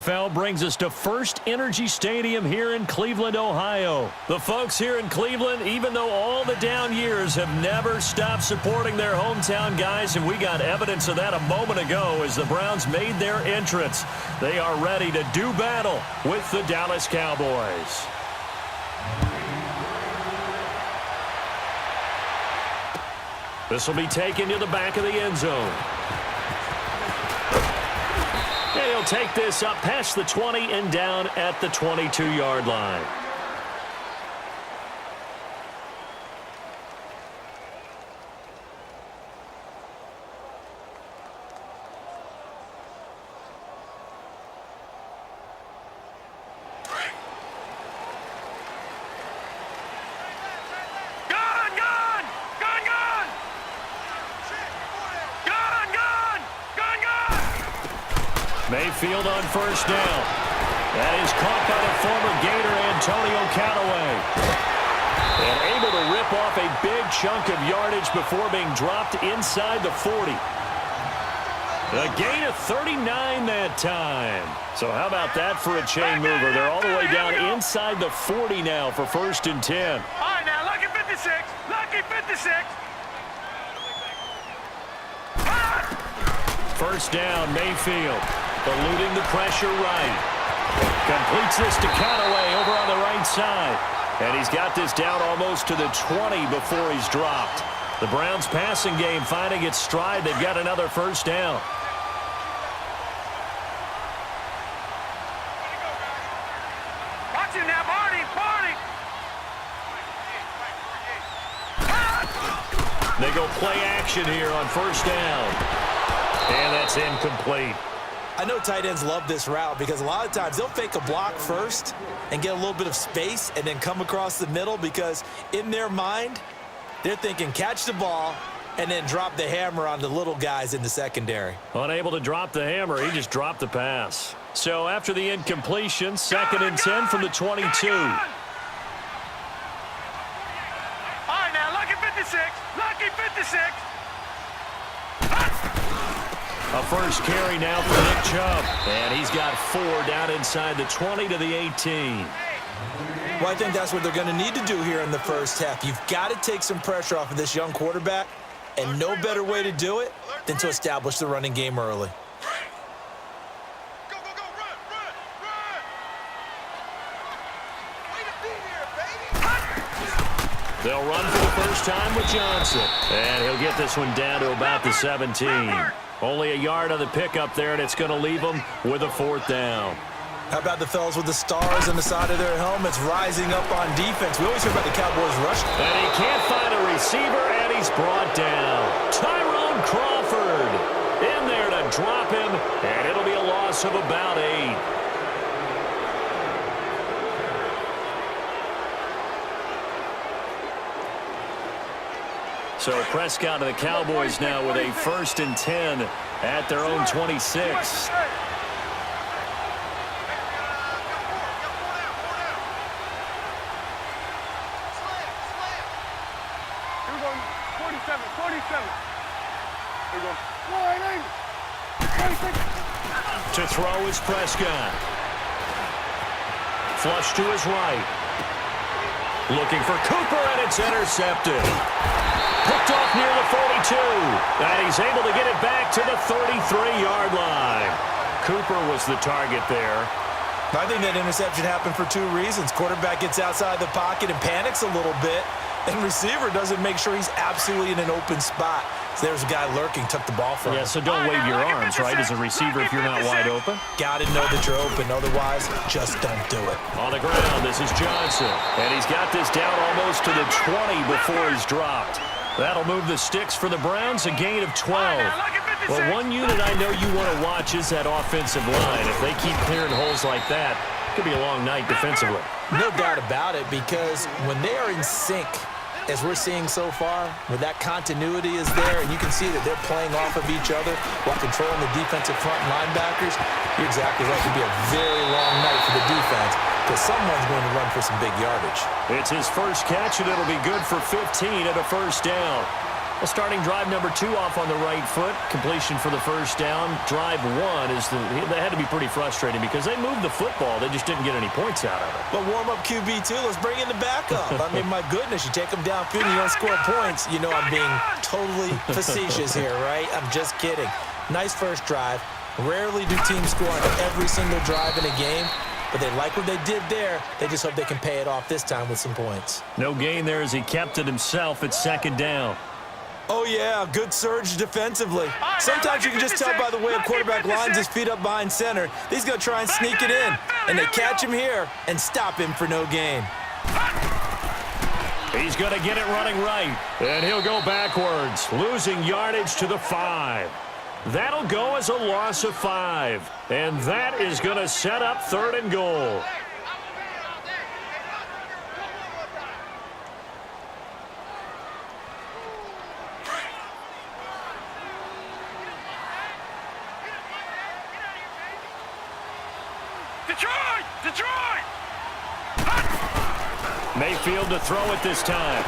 NFL brings us to First Energy Stadium here in Cleveland, Ohio. The folks here in Cleveland, even though all the down years, have never stopped supporting their hometown guys, and we got evidence of that a moment ago as the Browns made their entrance. They are ready to do battle with the Dallas Cowboys. This will be taken to the back of the end zone. And he'll take this up past the 20 and down at the 22-yard line. Mayfield on first down. That is caught by the former Gator Antonio Callaway. And able to rip off a big chunk of yardage before being dropped inside the 40. A gain of 39 that time. So how about that for a chain mover? They're all the way down inside the 40 now for 1st and 10. All right, now, lucky 56. Lucky 56. First down, Mayfield. Eluding the pressure right. Completes this to Callaway over on the right side. And he's got this down almost to the 20 before he's dropped. The Browns passing game finding its stride. They've got another first down. Watch him now, Barney. They go play action here on first down. And that's incomplete. I know tight ends love this route because a lot of times they'll fake a block first and get a little bit of space and then come across the middle because in their mind, they're thinking catch the ball and then drop the hammer on the little guys in the secondary. Unable to drop the hammer, he just dropped the pass. So after the incompletion, 2nd and 10 from the 22. All right, now, lucky 56. Lucky 56. A first carry now for Nick Chubb. And he's got 4 down inside the 20 to the 18. Well, I think that's what they're going to need to do here in the first half. You've got to take some pressure off of this young quarterback, and no better way to do it than to establish the running game early. They'll run for the first time with Johnson. And he'll get this one down to about the 17. Only a yard on the pickup there, and it's going to leave them with a 4th down. How about the fellas with the stars on the side of their helmets rising up on defense? We always hear about the Cowboys rush. And he can't find a receiver, and he's brought down. Tyrone Crawford in there to drop him, and it'll be a loss of about 8. So Prescott and the Cowboys now with a 1st and 10 at their own 26. To throw is Prescott. Flush to his right. Looking for Cooper, and it's intercepted. Picked off near the 42. And he's able to get it back to the 33-yard line. Cooper was the target there. I think that interception happened for 2 reasons. Quarterback gets outside the pocket and panics a little bit, and receiver doesn't make sure he's absolutely in an open spot. So there's a guy lurking, took the ball from him. Yeah, so don't wave your arms, right, as a receiver if you're not wide open. Got to know that you're open. Otherwise, just don't do it. On the ground, this is Johnson. And he's got this down almost to the 20 before he's dropped. That'll move the sticks for the Browns, a gain of 12. Well, one unit I know you want to watch is that offensive line. If they keep clearing holes like that, it could be a long night defensively. No doubt about it, because when they are in sync, as we're seeing so far, where that continuity is there, and you can see that they're playing off of each other while controlling the defensive front linebackers, you're exactly right. It could be a very long night for the defense because someone's going to run for some big yardage. It's his first catch, and it'll be good for 15 at a first down. Well, starting drive number 2 off on the right foot. Completion for the first down. Drive 1 they had to be pretty frustrating because they moved the football. They just didn't get any points out of it. But warm-up QB, too. Let's bring in the backup. I mean, my goodness, you take them downfield and you don't score points. You know I'm being totally facetious here, right? I'm just kidding. Nice first drive. Rarely do teams score on every single drive in a game. But they like what they did there. They just hope they can pay it off this time with some points. No gain there as he kept it himself at second down. Oh, yeah, good surge defensively. Sometimes you can just tell by the way a quarterback lines his feet up behind center. He's going to try and sneak it in. And they catch him here and stop him for no gain. He's going to get it running right. And he'll go backwards, losing yardage to the 5. That'll go as a loss of 5. And that is going to set up 3rd and goal. Detroit! Mayfield to throw it this time.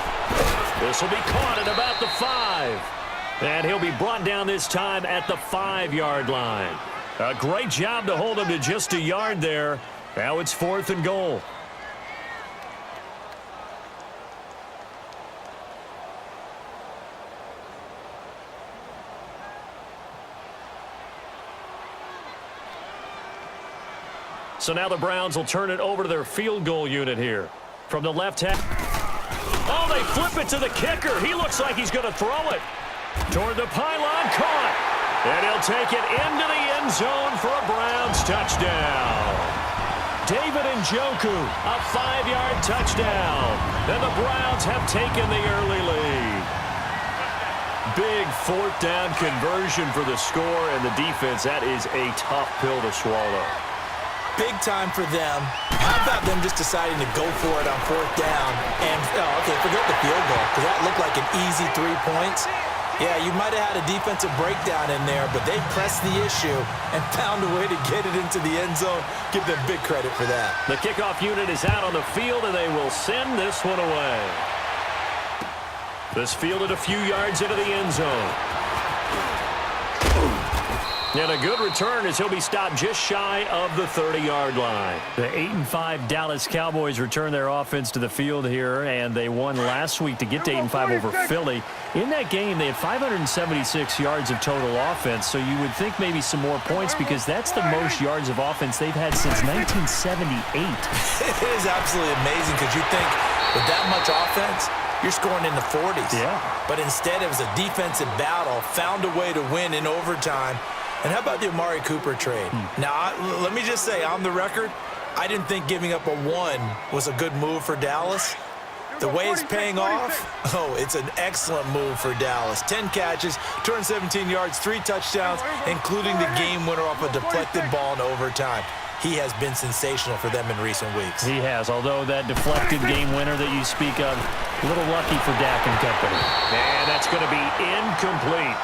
This will be caught at about the 5. And he'll be brought down this time at the 5-yard line. A great job to hold him to just a yard there. Now it's 4th and goal. So now the Browns will turn it over to their field goal unit here. From the left hand. Oh, they flip it to the kicker. He looks like he's going to throw it. Toward the pylon, caught. And he'll take it into the end zone for a Browns touchdown. David Njoku, a 5-yard touchdown. And the Browns have taken the early lead. Big 4th down conversion for the score, and the defense, that is a tough pill to swallow. Big time for them. How about them just deciding to go for it on 4th down? And, okay, forget the field goal, because that looked like an easy 3 points. Yeah, you might have had a defensive breakdown in there, but they pressed the issue and found a way to get it into the end zone. Give them big credit for that. The kickoff unit is out on the field, and they will send this one away. This fielded a few yards into the end zone. And a good return as he'll be stopped just shy of the 30-yard line. The 8-5 Dallas Cowboys return their offense to the field here, and they won last week to get to 8-5 over Philly. In that game, they had 576 yards of total offense, so you would think maybe some more points because that's the most yards of offense they've had since 1978. It is absolutely amazing because you think with that much offense, you're scoring in the 40s. Yeah. But instead, it was a defensive battle, found a way to win in overtime. And how about the Amari Cooper trade? Now, let me just say, on the record, I didn't think giving up a 1 was a good move for Dallas. The way it's paying off, it's an excellent move for Dallas. 10 catches, 217 yards, 3 touchdowns, including the game winner off a deflected ball in overtime. He has been sensational for them in recent weeks. He has, although that deflected game winner that you speak of, a little lucky for Dak and company. And that's going to be incomplete.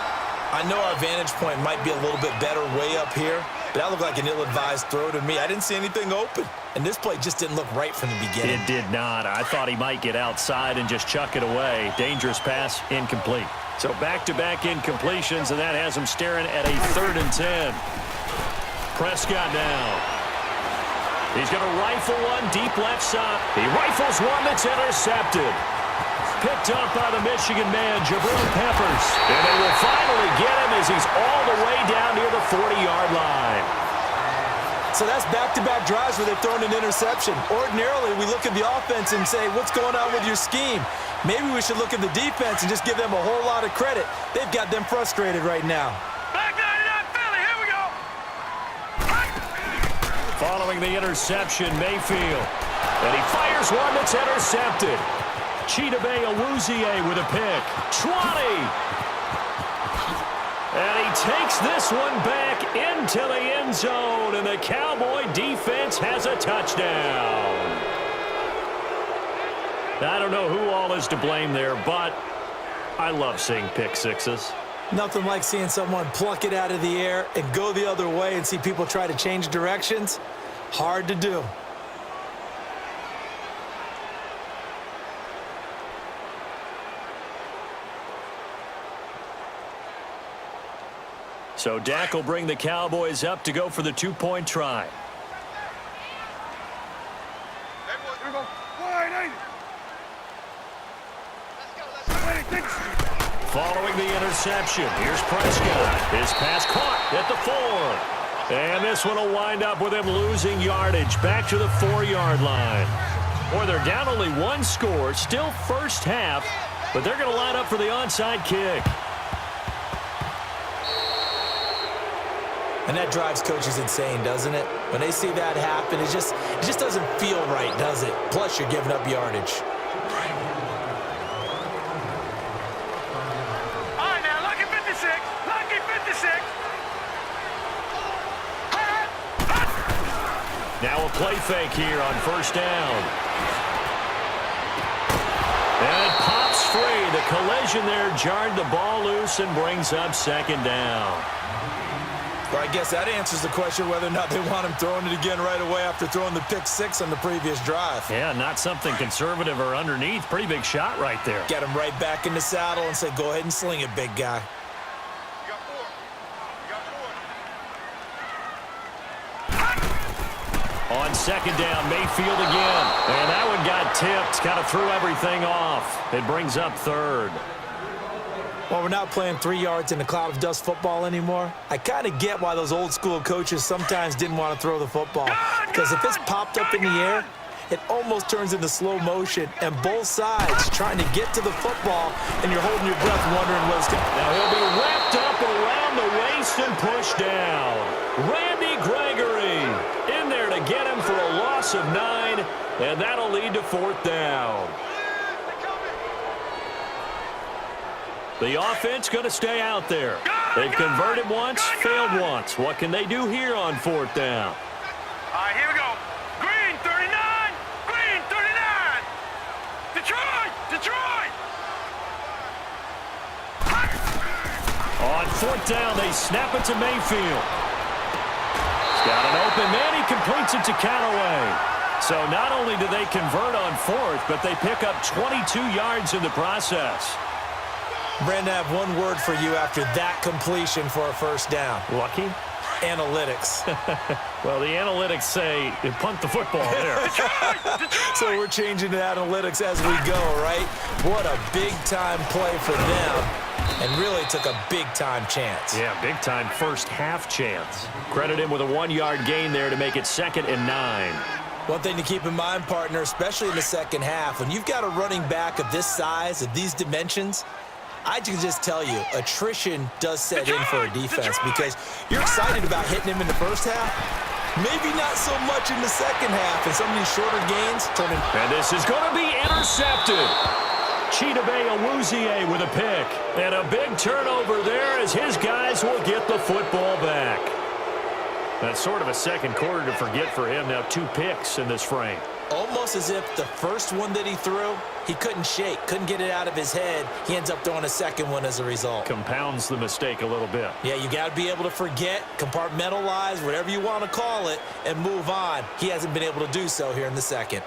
I know our vantage point might be a little bit better way up here, but that looked like an ill-advised throw to me. I didn't see anything open, and this play just didn't look right from the beginning. It did not. I thought he might get outside and just chuck it away. Dangerous pass, incomplete. So back-to-back incompletions, and that has him staring at a 3rd and 10. Prescott now. He's going to rifle one deep left side. He rifles one that's intercepted. Picked up by the Michigan man, Jabril Peppers. And they will finally get him as he's all the way down near the 40-yard line. So that's back-to-back drives where they've thrown an interception. Ordinarily, we look at the offense and say, what's going on with your scheme? Maybe we should look at the defense and just give them a whole lot of credit. They've got them frustrated right now. Back 99 Philly, here we go. Following the interception, Mayfield. And he fires one that's intercepted. Chidobe Awuzie with a pick. 20. And he takes this one back into the end zone, and the Cowboy defense has a touchdown. I don't know who all is to blame there, but I love seeing pick sixes. Nothing like seeing someone pluck it out of the air and go the other way and see people try to change directions. Hard to do. So Dak will bring the Cowboys up to go for the two-point try. Following the interception, here's Prescott. His pass caught at the 4. And this one will wind up with him losing yardage back to the 4-yard line. Or they're down only one score, still first half, but they're going to line up for the onside kick. And that drives coaches insane, doesn't it? When they see that happen, it just doesn't feel right, does it? Plus, you're giving up yardage. All right, now, lucky 56. Lucky 56. Now a play fake here on first down. And it pops free. The collision there jarred the ball loose and brings up second down. Well, I guess that answers the question whether or not they want him throwing it again right away after throwing the pick 6 on the previous drive. Yeah, not something conservative or underneath. Pretty big shot right there. Get him right back in the saddle and say, go ahead and sling it, big guy. You got 4. You got 4. On second down, Mayfield again. And that one got tipped. Kind of threw everything off. It brings up third. Well, we're not playing 3 yards in a cloud of dust football anymore. I kind of get why those old school coaches sometimes didn't want to throw the football. Because if it's popped up in the air, it almost turns into slow motion. And both sides trying to get to the football, and you're holding your breath wondering what's going to happen. Now he'll be wrapped up around the waist and pushed down. Randy Gregory in there to get him for a loss of 9. And that'll lead to fourth down. The offense going to stay out there. They've converted once, failed once. What can they do here on fourth down? All right, here we go. Green, 39. Green, 39. Detroit. Detroit. On fourth down, they snap it to Mayfield. He's got an open man. He completes it to Callaway. So not only do they convert on fourth, but they pick up 22 yards in the process. Brandon, I have one word for you after that completion for a first down. Lucky? Analytics. Well, the analytics say punt the football there. So we're changing to analytics as we go, right? What a big-time play for them, and really took a big-time chance. Yeah, big-time first half chance. Credit him with a 1-yard gain there to make it 2nd and 9. One thing to keep in mind, partner, especially in the second half, when you've got a running back of this size, of these dimensions, I can just tell you, attrition does set in for a defense because you're excited about hitting him in the first half. Maybe not so much in the second half, and some of these shorter gains turning. And this is going to be intercepted. Chidobe Awuzie with a pick. And a big turnover there as his guys will get the football back. That's sort of a second quarter to forget for him. Now 2 picks in this frame. Almost as if the first one that he threw, he couldn't shake, couldn't get it out of his head. He ends up throwing a second one as a result. Compounds the mistake a little bit. Yeah, you got to be able to forget, compartmentalize, whatever you want to call it, and move on. He hasn't been able to do so here in the second.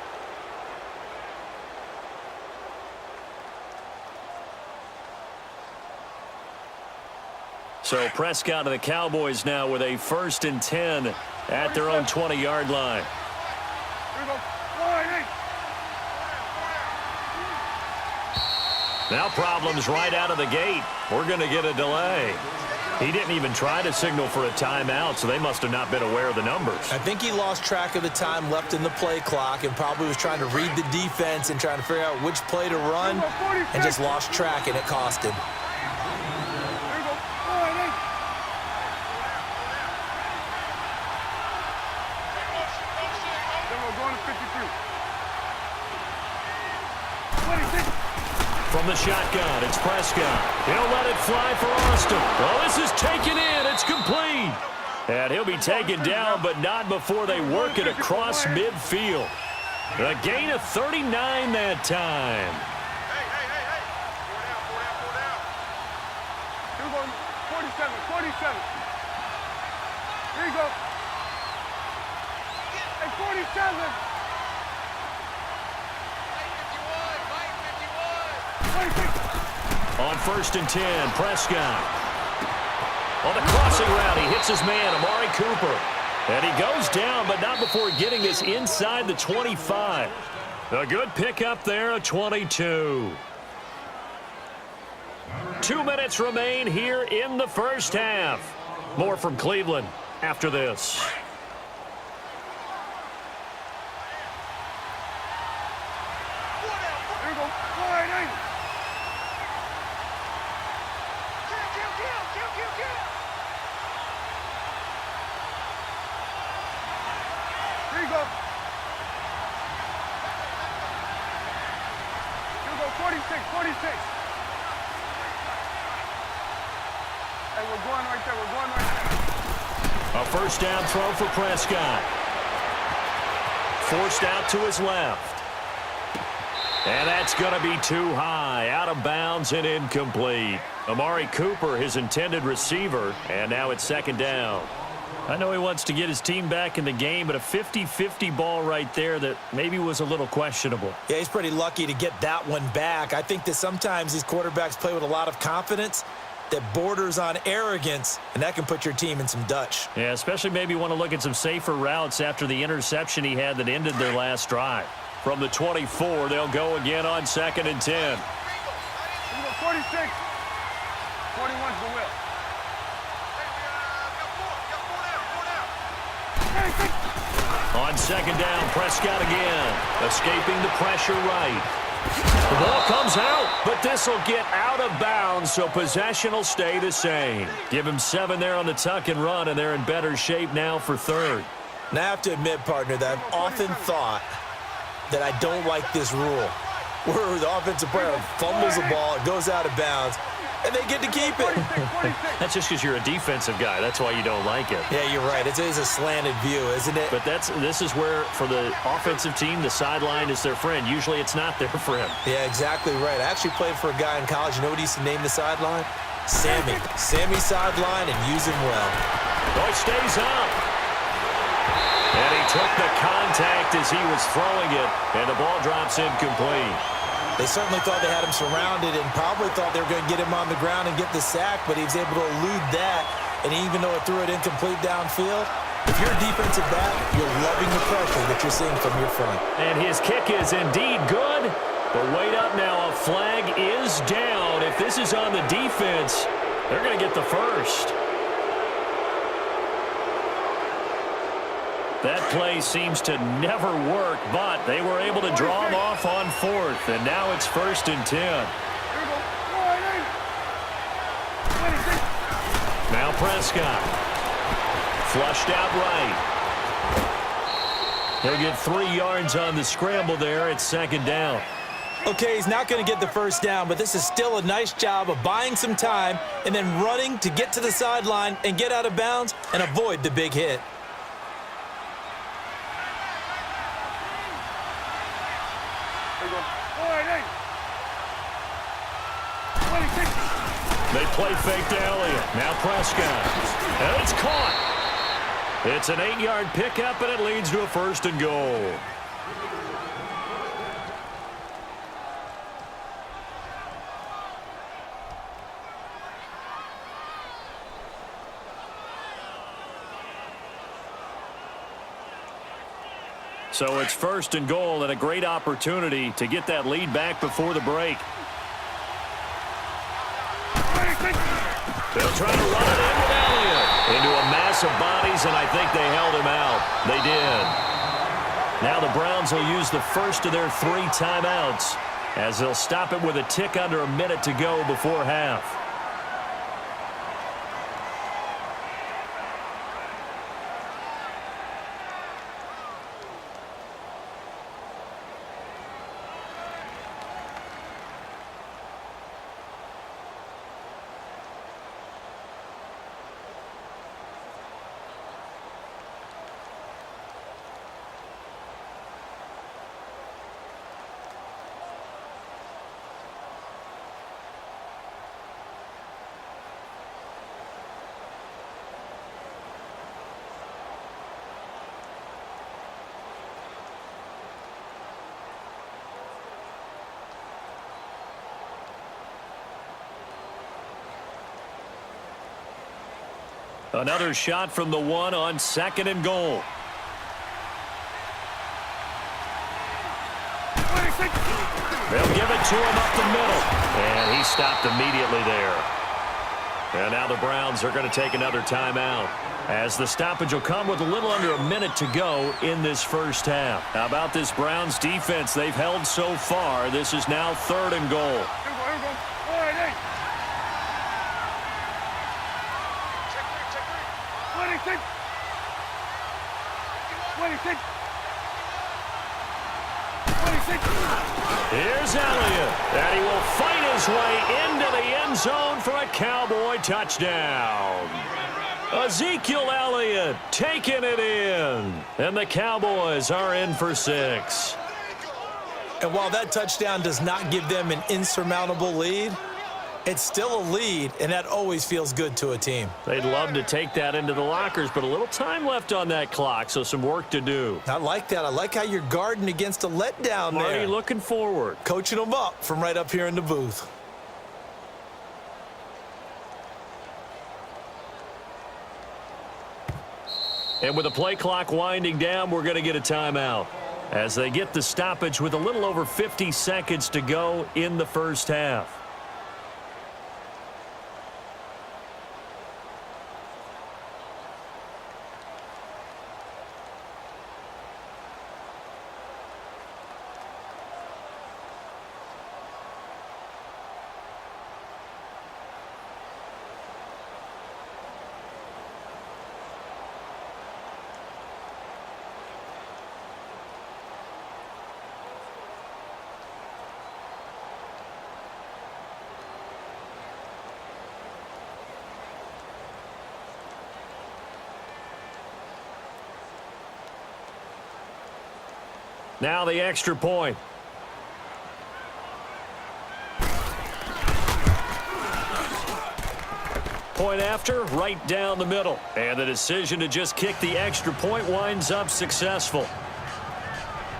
So Prescott of the Cowboys now with a 1st and 10 at their own 20-yard line. Here we go. 4-8. Now problems right out of the gate. We're going to get a delay. He didn't even try to signal for a timeout, so they must have not been aware of the numbers. I think he lost track of the time left in the play clock and probably was trying to read the defense and trying to figure out which play to run and just lost track, and it cost him. Here we go. 4-8. Then we're going to 53. 26. From the shotgun, it's Prescott. He'll let it fly for Austin. Oh, this is taken in. It's complete. And he'll be taken down, but not before they work it across midfield. A gain of 39 that time. Hey. 4 down. Here we go. 47. Here you go. Hey, 47. On 1st and 10, Prescott. On the crossing route, he hits his man, Amari Cooper. And he goes down, but not before getting us inside the 25. A good pickup there, a 22. 2 minutes remain here in the first half. More from Cleveland after this. Here you go. Here you go, 46, 46. Hey, we're going right there, we're going right there. A first down throw for Prescott. Forced out to his left. And that's going to be too high. Out of bounds and incomplete. Amari Cooper, his intended receiver, and now it's second down. I know he wants to get his team back in the game, but a 50-50 ball right there that maybe was a little questionable. Yeah, he's pretty lucky to get that one back. I think that sometimes these quarterbacks play with a lot of confidence that borders on arrogance, and that can put your team in some Dutch. Yeah, especially maybe want to look at some safer routes after the interception he had that ended their last drive. From the 24, they'll go again on 2nd and 10. 46. 41's the whip. On 2nd down, Prescott again. Escaping the pressure right. The ball comes out, but this will get out of bounds, so possession will stay the same. Give him 7 there on the tuck and run, and they're in better shape now for 3rd. And I have to admit, partner, that I've often thought that I don't like this rule, where the offensive player fumbles the ball, it goes out of bounds, and they get to keep it. That's just because you're a defensive guy. That's why you don't like it. Yeah, you're right. It is a slanted view, isn't it? But this is where, for the offensive team, the sideline is their friend. Usually it's not their friend. Yeah, exactly right. I actually played for a guy in college. You know what he used to name the sideline? Sammy. Sammy sideline, and use him well. Oh, he stays up. And he took the contact as he was throwing it, and the ball drops incomplete. They certainly thought they had him surrounded and probably thought they were going to get him on the ground and get the sack, but he was able to elude that, and even though it threw it incomplete downfield, if you're a defensive back, you're loving the pressure that you're seeing from your front. And his kick is indeed good, but wait up now, a flag is down. If this is on the defense, they're going to get the first. That play seems to never work, but they were able to draw him off on 4th, and now it's 1st and 10. Now Prescott. Flushed out right. He'll get 3 yards on the scramble there at 2nd down. Okay, he's not going to get the first down, but this is still a nice job of buying some time and then running to get to the sideline and get out of bounds and avoid the big hit. They play fake to Elliott. Now Prescott. And it's caught. It's an 8-yard pickup, and it leads to a 1st and goal. So it's 1st and goal, and a great opportunity to get that lead back before the break. They'll try to run it in with Elliott. Into a mass of bodies, and I think they held him out. They did. Now the Browns will use the first of their 3 timeouts as they'll stop it with a tick under a minute to go before half. Another shot from the 1 on 2nd and goal. They'll give it to him up the middle. And he stopped immediately there. And now the Browns are going to take another timeout, as the stoppage will come with a little under a minute to go in this first half. How about this Browns defense they've held so far? This is now 3rd and goal. Here's Elliott, and he will fight his way into the end zone for a Cowboy touchdown. Ezekiel Elliott taking it in, and the Cowboys are in for 6. And while that touchdown does not give them an insurmountable lead, it's still a lead, and that always feels good to a team. They'd love to take that into the lockers, but a little time left on that clock, so some work to do. I like that. I like how you're guarding against a letdown there. Marty looking forward. Coaching them up from right up here in the booth. And with the play clock winding down, we're going to get a timeout, as they get the stoppage with a little over 50 seconds to go in the first half. Now the extra point. Point after, right down the middle. And the decision to just kick the extra point winds up successful.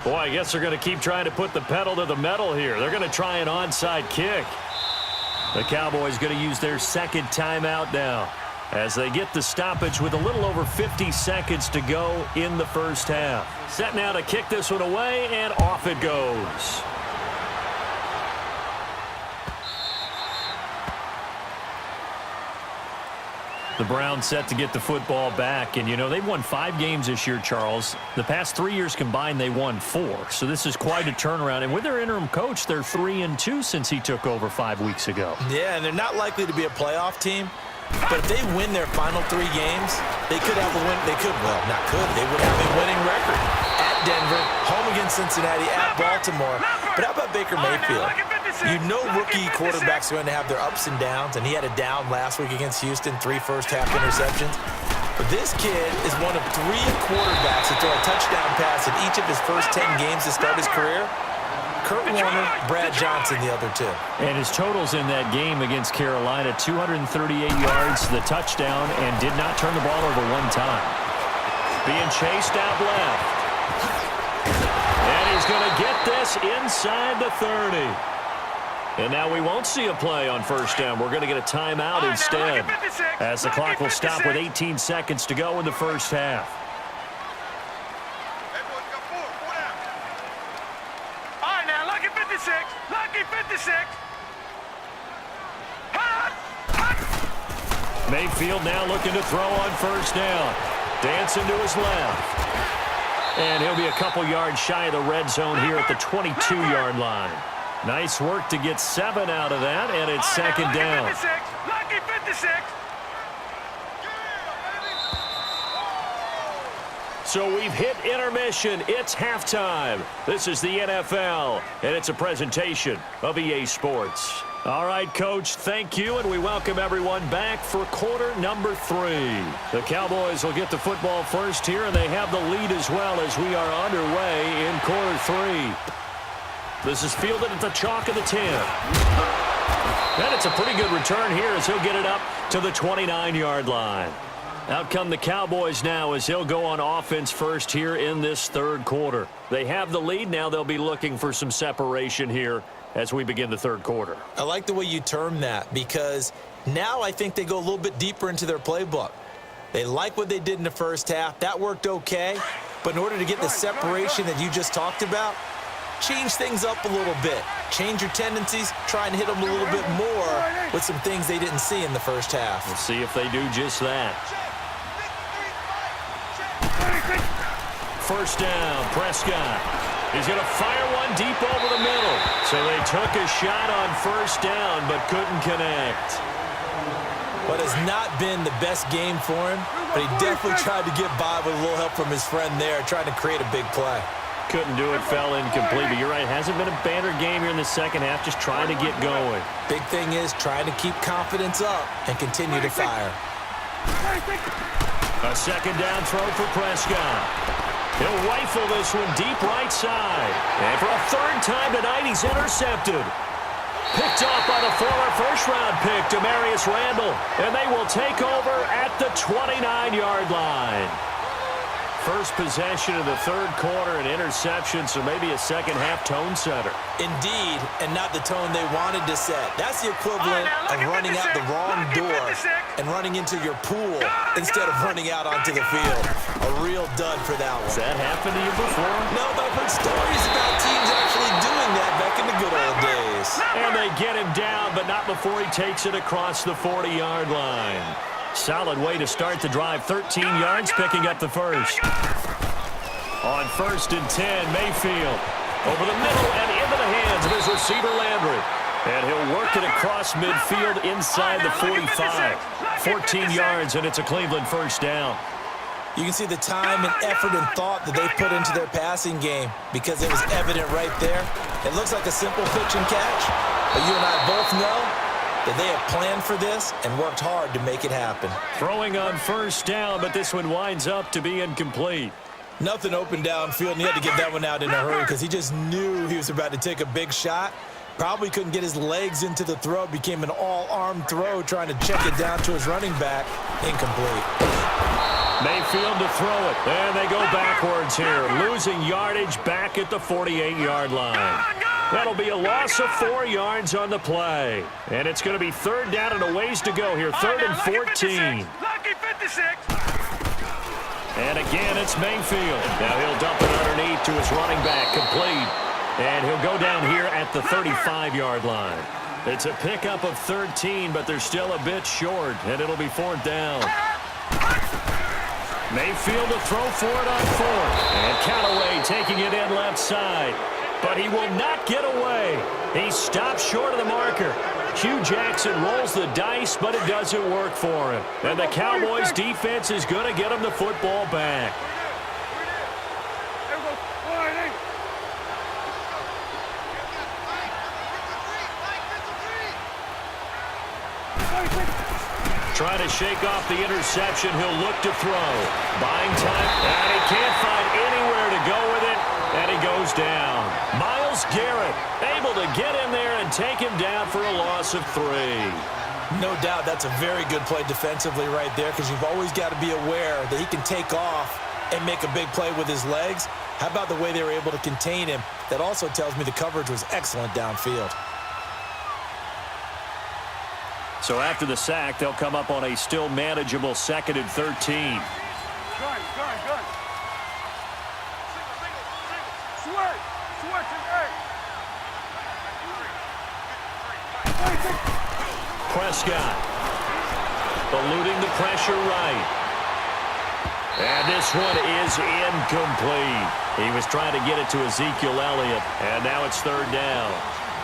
Boy, I guess they're going to keep trying to put the pedal to the metal here. They're going to try an onside kick. The Cowboys going to use their 2nd timeout now, as they get the stoppage with a little over 50 seconds to go in the first half. Set now to kick this one away, and off it goes. The Browns set to get the football back, and, you know, they've won 5 games this year, Charles. The past 3 years combined, they won 4. So this is quite a turnaround. And with their interim coach, they're 3-2 since he took over 5 weeks ago. Yeah, and they're not likely to be a playoff team. But if they win their final 3 games, they could have a win. They could, well, not could. They would have a winning record. At Denver, home against Cincinnati, at Baltimore. But how about Baker Mayfield? You know rookie quarterbacks are going to have their ups and downs, and he had a down last week against Houston, 3 first-half interceptions. But this kid is one of 3 quarterbacks to throw a touchdown pass in each of his first 10 games to start his career. Kurt Warner, Brad Johnson, the other 2. And his totals in that game against Carolina, 238 yards, the touchdown, and did not turn the ball over one time. Being chased out left. And he's going to get this inside the 30. And now we won't see a play on first down. We're going to get a timeout instead, as the clock will stop with 18 seconds to go in the first half. Mayfield now looking to throw on first down. Dancing to his left. And he'll be a couple yards shy of the red zone here at the 22-yard line. Nice work to get 7 out of that, and it's second down. Lucky 56. So we've hit intermission. It's halftime. This is the NFL, and it's a presentation of EA Sports. All right, Coach, thank you, and we welcome everyone back for quarter number 3. The Cowboys will get the football first here, and they have the lead as well as we are underway in quarter 3. This is fielded at the chalk of the 10. And it's a pretty good return here as he'll get it up to the 29-yard line. Out come the Cowboys now as he'll go on offense first here in this third quarter. They have the lead. Now they'll be looking for some separation here as we begin the third quarter. I like the way you term that, because now I think they go a little bit deeper into their playbook. They like what they did in the first half. That worked okay. But in order to get the separation that you just talked about, change things up a little bit. Change your tendencies, try and hit them a little bit more with some things they didn't see in the first half. We'll see if they do just that. First down, Prescott. He's going to fire one deep over the middle. So they took a shot on first down but couldn't connect. What has not been the best game for him, but he definitely tried to get by with a little help from his friend there, trying to create a big play. Couldn't do it, fell incomplete. But you're right, hasn't been a banner game here in the second half, just trying to get going. Big thing is trying to keep confidence up and continue to fire. A second down throw for Prescott. He'll rifle this one deep right side. And for a third time tonight, he's intercepted. Picked off by the former first-round pick, Demarius Randall. And they will take over at the 29-yard line. First possession of the third quarter, an interception, so maybe a second-half tone setter. Indeed, and not the tone they wanted to set. That's the equivalent of running out the wrong door and running into your pool instead of running out onto the field. A real dud for that one. Has that happened to you before? No, but I've heard stories about teams actually doing that back in the good old days. And they get him down, but not before he takes it across the 40-yard line. Solid way to start the drive. 13 yards, picking up the first. On 1st and 10, Mayfield. Over the middle and into the hands of his receiver, Landry. And he'll work it across midfield inside the 45. 14 yards, and it's a Cleveland first down. You can see the time and effort and thought that they've put into their passing game because it was evident right there. It looks like a simple pitch and catch, but you and I both know that they have planned for this and worked hard to make it happen. Throwing on first down, but this one winds up to be incomplete. Nothing open downfield, and he had to get that one out in a hurry because he just knew he was about to take a big shot. Probably couldn't get his legs into the throw. Became an all-arm throw trying to check it down to his running back. Incomplete. Mayfield to throw it. And they go backwards here. Losing yardage back at the 48-yard line. That'll be a loss of 4 yards on the play. And it's going to be third down and a ways to go here. 3rd and 14. Lucky 56. And again, it's Mayfield. Now he'll dump it underneath to his running back. Complete. And he'll go down here at the 35-yard line. It's a pickup of 13, but they're still a bit short, and it'll be 4th down. Mayfield to throw for it on 4th. And Callaway taking it in left side. But he will not get away. He stops short of the marker. Hugh Jackson rolls the dice, but it doesn't work for him. And the Cowboys' defense is going to get him the football back. Trying to shake off the interception. He'll look to throw. Buying time. And he can't find anywhere to go with it. And he goes down. Myles Garrett able to get in there and take him down for a loss of 3. No doubt that's a very good play defensively right there because you've always got to be aware that he can take off and make a big play with his legs. How about the way they were able to contain him? That also tells me the coverage was excellent downfield. So after the sack, they'll come up on a still manageable 2nd and 13. Prescott eluding the pressure right. And this one is incomplete. He was trying to get it to Ezekiel Elliott, and now it's 3rd down.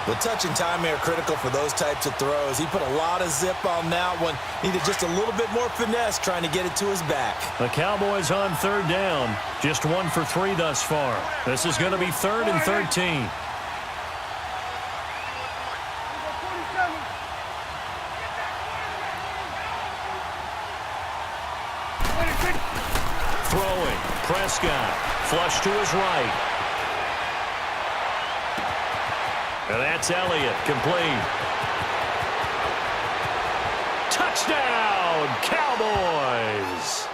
The touch and time are critical for those types of throws. He put a lot of zip on that one. Needed just a little bit more finesse trying to get it to his back. The Cowboys on 3rd down. Just 1 for 3 thus far. This is going to be 3rd and 13. Throwing. Prescott. Flush to his right. And that's Elliott, complete. Touchdown, Cowboys!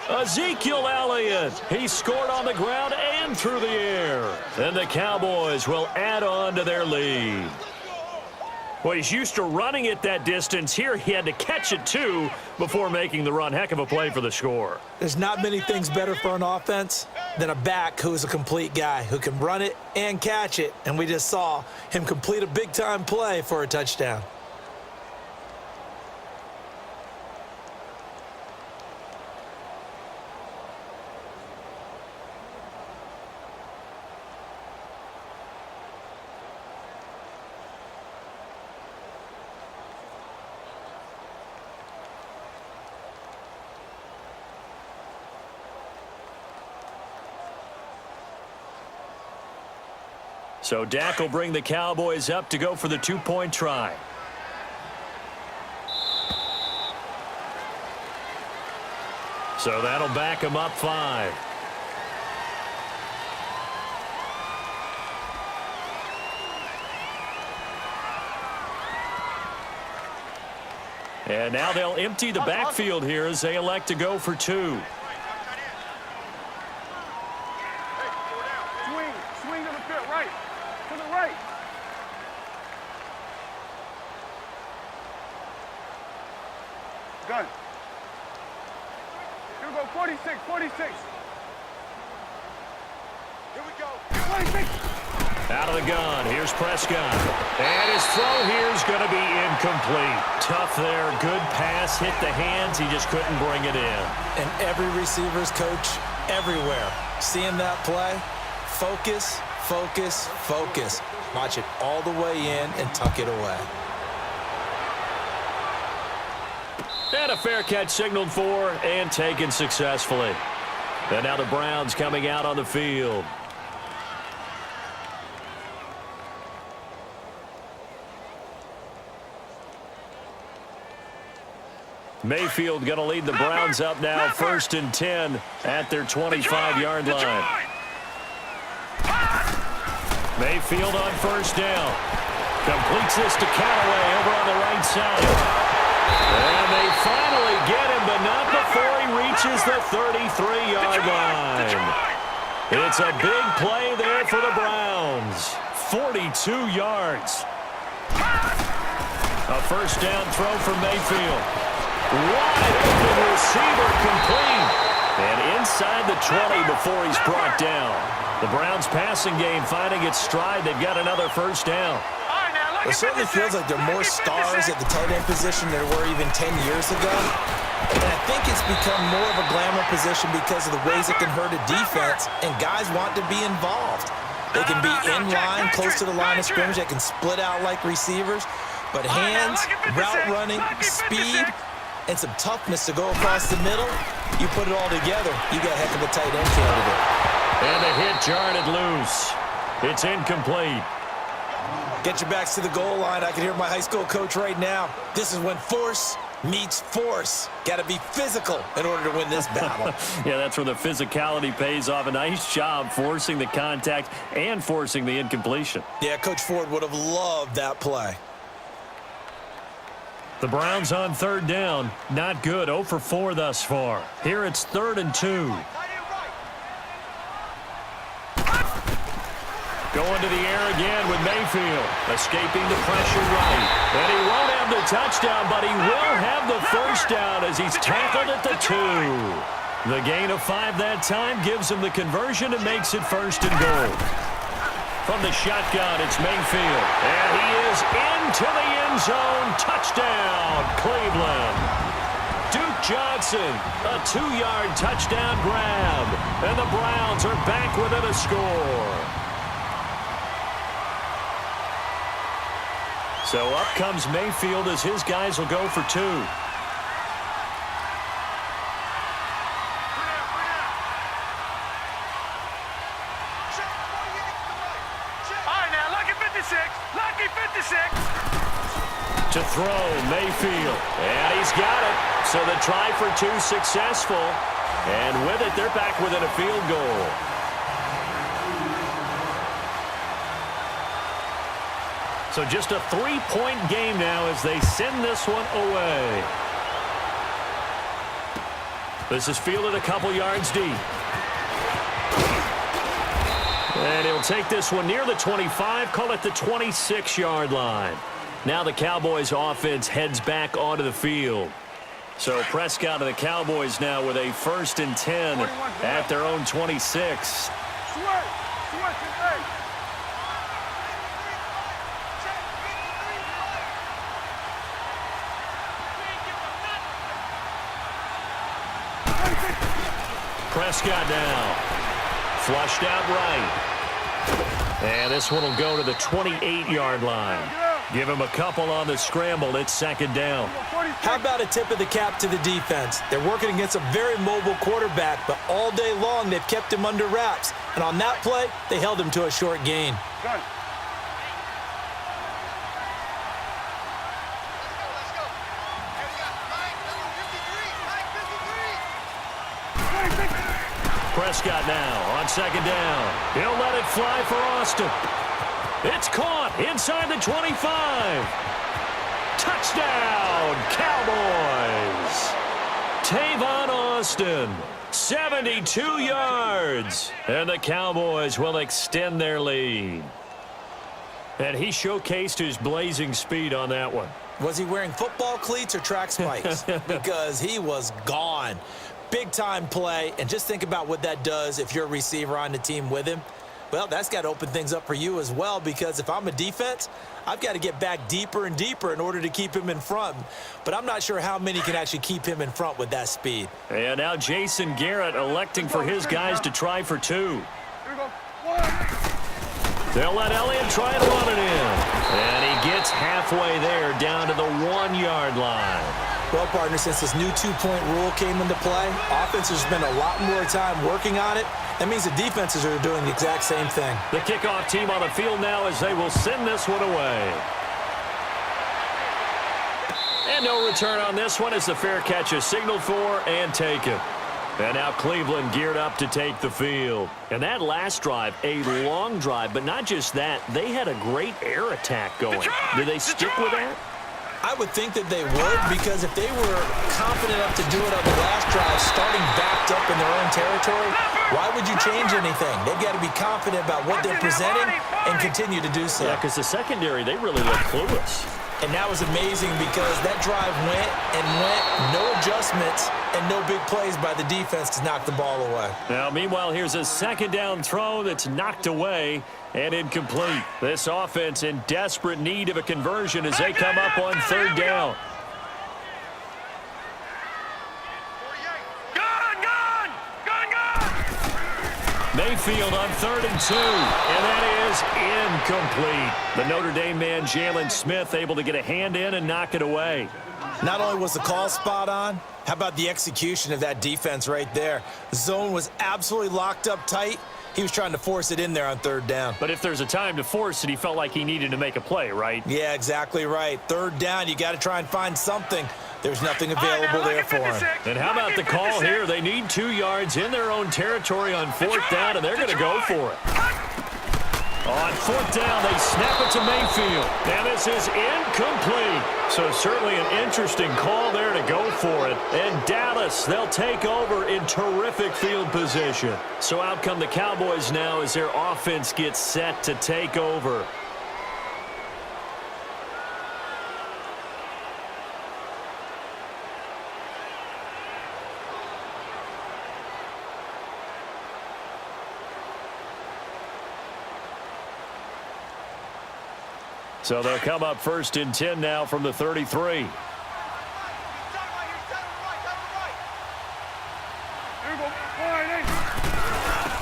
Ezekiel Elliott, he scored on the ground and through the air. And the Cowboys will add on to their lead. Well, he's used to running it that distance. Here he had to catch it, too, before making the run. Heck of a play for the score. There's not many things better for an offense than a back who's a complete guy, who can run it and catch it. And we just saw him complete a big-time play for a touchdown. So Dak will bring the Cowboys up to go for the two-point try. So that'll back him up 5. And now they'll empty the backfield here as they elect to go for 2. Gun. Here we go, 46, 46. Here we go, 46. Out of the gun, here's Prescott. And his throw here is going to be incomplete. Tough there, good pass, hit the hands, he just couldn't bring it in. And every receiver's coach everywhere, seeing that play, focus, focus, focus. Watch it all the way in and tuck it away. And a fair catch signaled for and taken successfully. And now the Browns coming out on the field. Mayfield going to lead the Browns up now, 1st and 10 at their 25-yard line. Mayfield on 1st down. Completes this to Callaway over on the right side. And they finally get him, but not before he reaches the 33-yard line. It's a big play there for the Browns. 42 yards. A 1st down throw for Mayfield. Wide open receiver complete. And inside the 20 before he's brought down. The Browns passing game finding its stride. They've got another 1st down. It certainly feels like there are more stars at the tight end position than there were even 10 years ago. And I think it's become more of a glamour position because of the ways it can hurt a defense, and guys want to be involved. They can be in line, close to the line of scrimmage. They can split out like receivers. But hands, route running, speed, and some toughness to go across the middle, you put it all together, you got a heck of a tight end candidate. And the hit jarred loose. It's incomplete. Get your backs to the goal line. I can hear my high school coach right now. This is when force meets force. Got to be physical in order to win this battle. Yeah, that's where the physicality pays off. A nice job forcing the contact and forcing the incompletion. Yeah, Coach Ford would have loved that play. The Browns on 3rd down. Not good. 0 for 4 thus far. Here it's 3rd and 2. Going to the air again with Mayfield. Escaping the pressure right. And he won't have the touchdown, but he will have the 1st down as he's tackled at the 2. The gain of 5 that time gives him the conversion and makes it 1st and goal. From the shotgun, it's Mayfield. And he is into the end zone. Touchdown, Cleveland. Duke Johnson, a 2-yard touchdown grab. And the Browns are back within a score. So up comes Mayfield as his guys will go for 2. All right, now, lucky 56. Lucky 56. To throw, Mayfield. And he's got it. So the try for 2 successful. And with it, they're back within a field goal. So just a 3-point game now as they send this one away. This is fielded a couple yards deep. And he'll take this one near the 25, call it the 26-yard line. Now the Cowboys offense heads back onto the field. So Prescott and the Cowboys now with a 1st and 10 at their own 26. Prescott now. Flushed out right. And this one will go to the 28-yard line. Give him a couple on the scramble. It's 2nd down. How about a tip of the cap to the defense? They're working against a very mobile quarterback, but all day long they've kept him under wraps. And on that play, they held him to a short gain. Prescott now on 2nd down. He'll let it fly for Austin. It's caught inside the 25. Touchdown, Cowboys. Tavon Austin, 72 yards. And the Cowboys will extend their lead. And he showcased his blazing speed on that one. Was he wearing football cleats or track spikes? Because he was gone. Big-time play, and just think about what that does if you're a receiver on the team with him. Well, that's got to open things up for you as well, because if I'm a defense, I've got to get back deeper and deeper in order to keep him in front. But I'm not sure how many can actually keep him in front with that speed. And now Jason Garrett electing for his guys to try for 2. They'll let Elliott try to run it in. And he gets halfway there down to the 1-yard line. Well, partner, since this new two-point rule came into play, offenses spend a lot more time working on it. That means the defenses are doing the exact same thing. The kickoff team on the field now as they will send this one away. And no return on this one as the fair catch is signaled for and taken. And now Cleveland geared up to take the field. And that last drive, a long drive, but not just that, they had a great air attack going. Do they stick with that? I would think that they would, because if they were confident enough to do it on the last drive, starting backed up in their own territory, why would you change anything? They've got to be confident about what they're presenting and continue to do so. Yeah, because the secondary, they really look clueless. And that was amazing because that drive went and went, no adjustments and no big plays by the defense to knock the ball away. Now, meanwhile, here's a 2nd down throw that's knocked away and incomplete. This offense in desperate need of a conversion as they come up on 3rd down. Mayfield on 3rd and 2, and that is incomplete. The Notre Dame man, Jalen Smith, able to get a hand in and knock it away. Not only was the call spot on, how about the execution of that defense right there? The zone was absolutely locked up tight. He was trying to force it in there on 3rd down. But if there's a time to force it, he felt like he needed to make a play, right? Yeah, exactly right. 3rd down, you got to try and find something. There's nothing available there for him. And how about the call here? They need 2 yards in their own territory on 4th down, and they're going to go for it. On 4th down, they snap it to Mayfield. And this is incomplete. So certainly an interesting call there to go for it. And Dallas, they'll take over in terrific field position. So out come the Cowboys now as their offense gets set to take over. So they'll come up 1st and 10 now from the 33.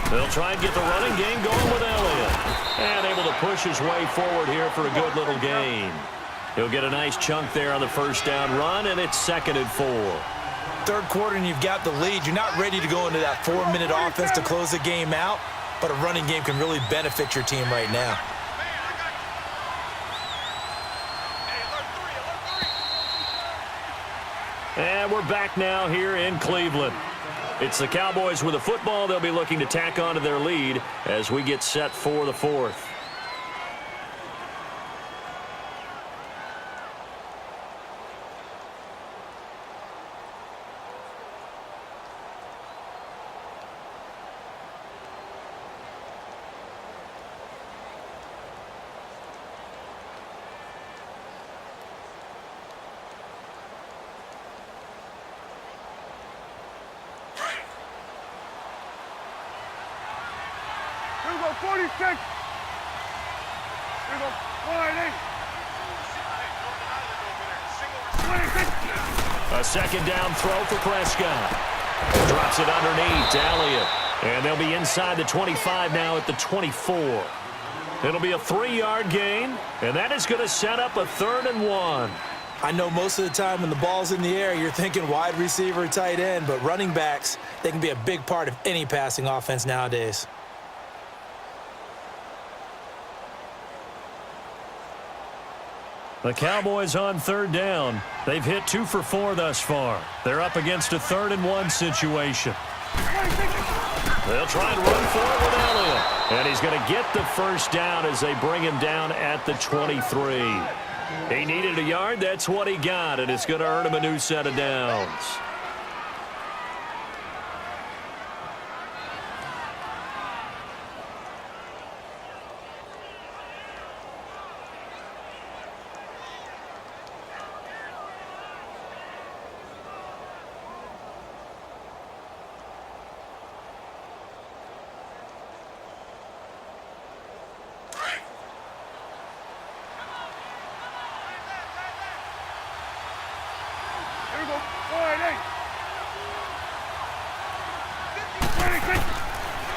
They'll try and get the running game going with Elliott. And able to push his way forward here for a good little gain. He'll get a nice chunk there on the 1st down run, and it's 2nd and 4. 3rd quarter and you've got the lead. You're not ready to go into that 4-minute offense to close the game out, but a running game can really benefit your team right now. And we're back now here in Cleveland. It's the Cowboys with the football. They'll be looking to tack on to their lead as we get set for the 4th. 46. Here we go. 180. 26. A second down throw for Prescott. Drops it underneath to Elliott. And they'll be inside the 25 now at the 24. It'll be a 3-yard gain, and that is going to set up a 3rd and 1. I know most of the time when the ball's in the air, you're thinking wide receiver, tight end, but running backs, they can be a big part of any passing offense nowadays. The Cowboys on 3rd down. They've hit 2 for 4 thus far. They're up against a 3rd and 1 situation. They'll try and run for it with Elliott. And he's going to get the first down as they bring him down at the 23. He needed a yard. That's what he got, and it's going to earn him a new set of downs.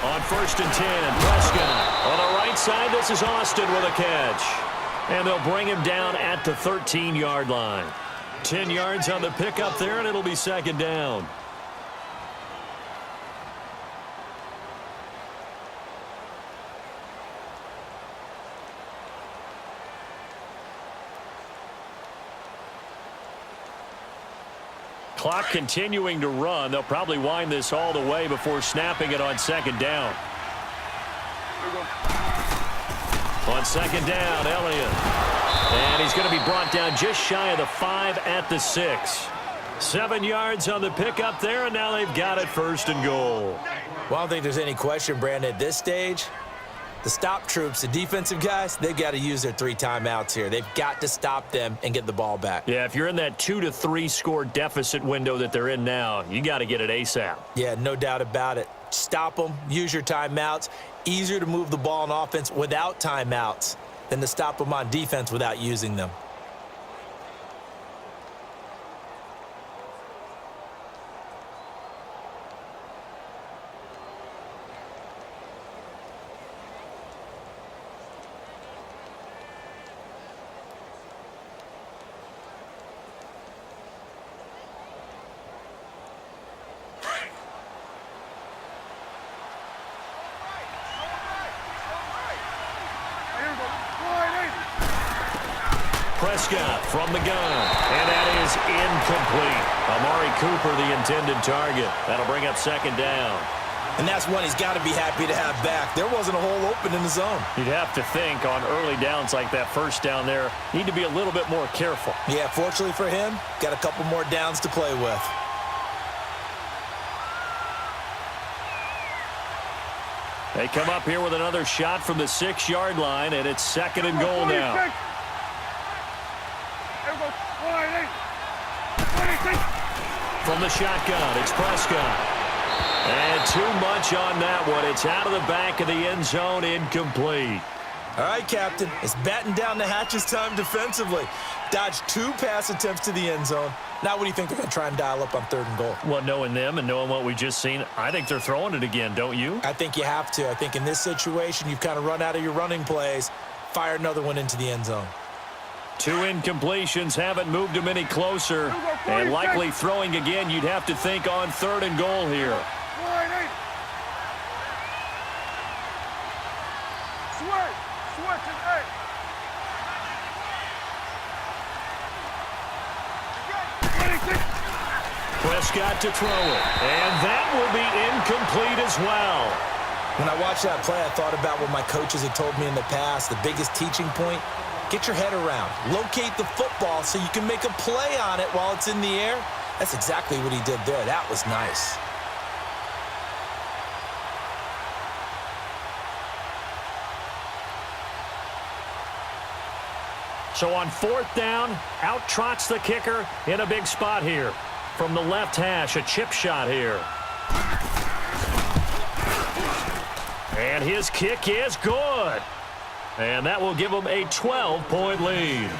On 1st and 10, Prescott. On the right side, this is Austin with a catch. And they'll bring him down at the 13-yard line. 10 yards on the pickup there, and it'll be 2nd down. Clock continuing to run. They'll probably wind this all the way before snapping it on 2nd down. On 2nd down, Elliott. And he's going to be brought down just shy of the 5 at the 6. 7 yards on the pickup there, and now they've got it 1st and goal. Well, I don't think there's any question, Brandon, at this stage. The stop troops, the defensive guys, they've got to use their 3 timeouts here. They've got to stop them and get the ball back. Yeah, if you're in that 2 to 3 score deficit window that they're in now, you got to get it ASAP. Yeah, no doubt about it. Stop them, use your timeouts. Easier to move the ball on offense without timeouts than to stop them on defense without using them. Prescott from the gun, and that is incomplete. Amari Cooper, the intended target. That'll bring up 2nd down. And that's one he's got to be happy to have back. There wasn't a hole open in the zone. You'd have to think on early downs like that 1st down there, need to be a little bit more careful. Yeah, fortunately for him, got a couple more downs to play with. They come up here with another shot from the 6-yard line, and it's 2nd and goal now. From the shotgun, it's Prescott. And too much on that one. It's out of the back of the end zone, incomplete. All right, Captain, it's batten down the hatches time defensively. Dodged 2 pass attempts to the end zone. Now what do you think they're going to try and dial up on 3rd and goal? Well, knowing them and knowing what we just seen, I think they're throwing it again, don't you? I think you have to. I think in this situation, you've kind of run out of your running plays. Fire another one into the end zone. 2 incompletions haven't moved him any closer. And likely throwing again, you'd have to think on 3rd and goal here. Prescott to throw it. And that will be incomplete as well. When I watched that play, I thought about what my coaches had told me in the past. The biggest teaching point, get your head around. Locate the football so you can make a play on it while it's in the air. That's exactly what he did there. That was nice. So on 4th down, out trots the kicker in a big spot here. From the left hash, a chip shot here. And his kick is good. And that will give them a 12-point lead.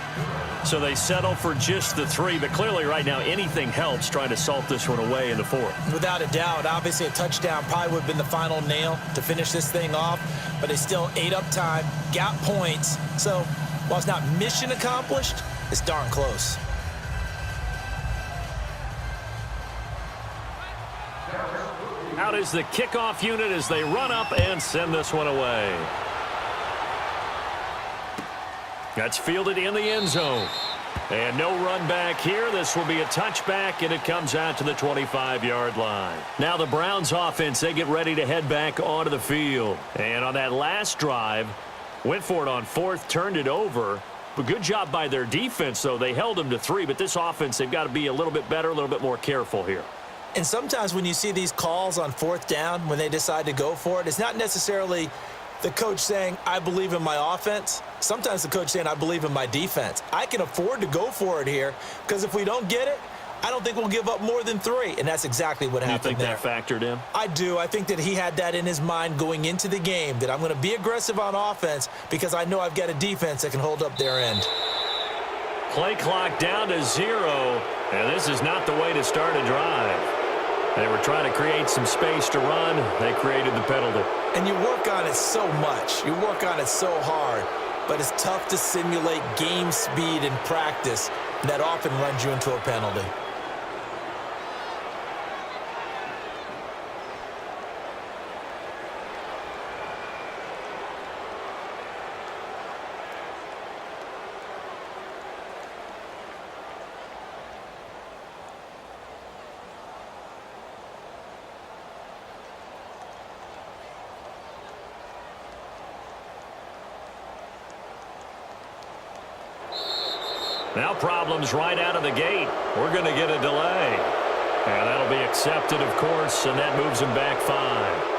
So they settle for just the 3, but clearly right now anything helps trying to salt this one away in the 4th. Without a doubt, obviously a touchdown probably would have been the final nail to finish this thing off, but they still ate up time, got points. So while it's not mission accomplished, it's darn close. Out is the kickoff unit as they run up and send this one away. That's fielded in the end zone. And no run back here. This will be a touchback, and it comes out to the 25-yard line. Now the Browns offense, they get ready to head back onto the field. And on that last drive, went for it on 4th, turned it over. But good job by their defense, though. They held them to 3, but this offense, they've got to be a little bit better, a little bit more careful here. And sometimes when you see these calls on 4th down, when they decide to go for it, it's not necessarily the coach saying, I believe in my offense. Sometimes the coach saying, I believe in my defense. I can afford to go for it here because if we don't get it, I don't think we'll give up more than 3. And that's exactly what happened there. You think that factored in? I do. I think that he had that in his mind going into the game, that I'm going to be aggressive on offense because I know I've got a defense that can hold up their end. Play clock down to 0, and this is not the way to start a drive. They were trying to create some space to run. They created the penalty. And you work on it so much. You work on it so hard. But it's tough to simulate game speed in practice. That often runs you into a penalty. Now problems right out of the gate. We're going to get a delay. And that'll be accepted, of course, and that moves them back 5.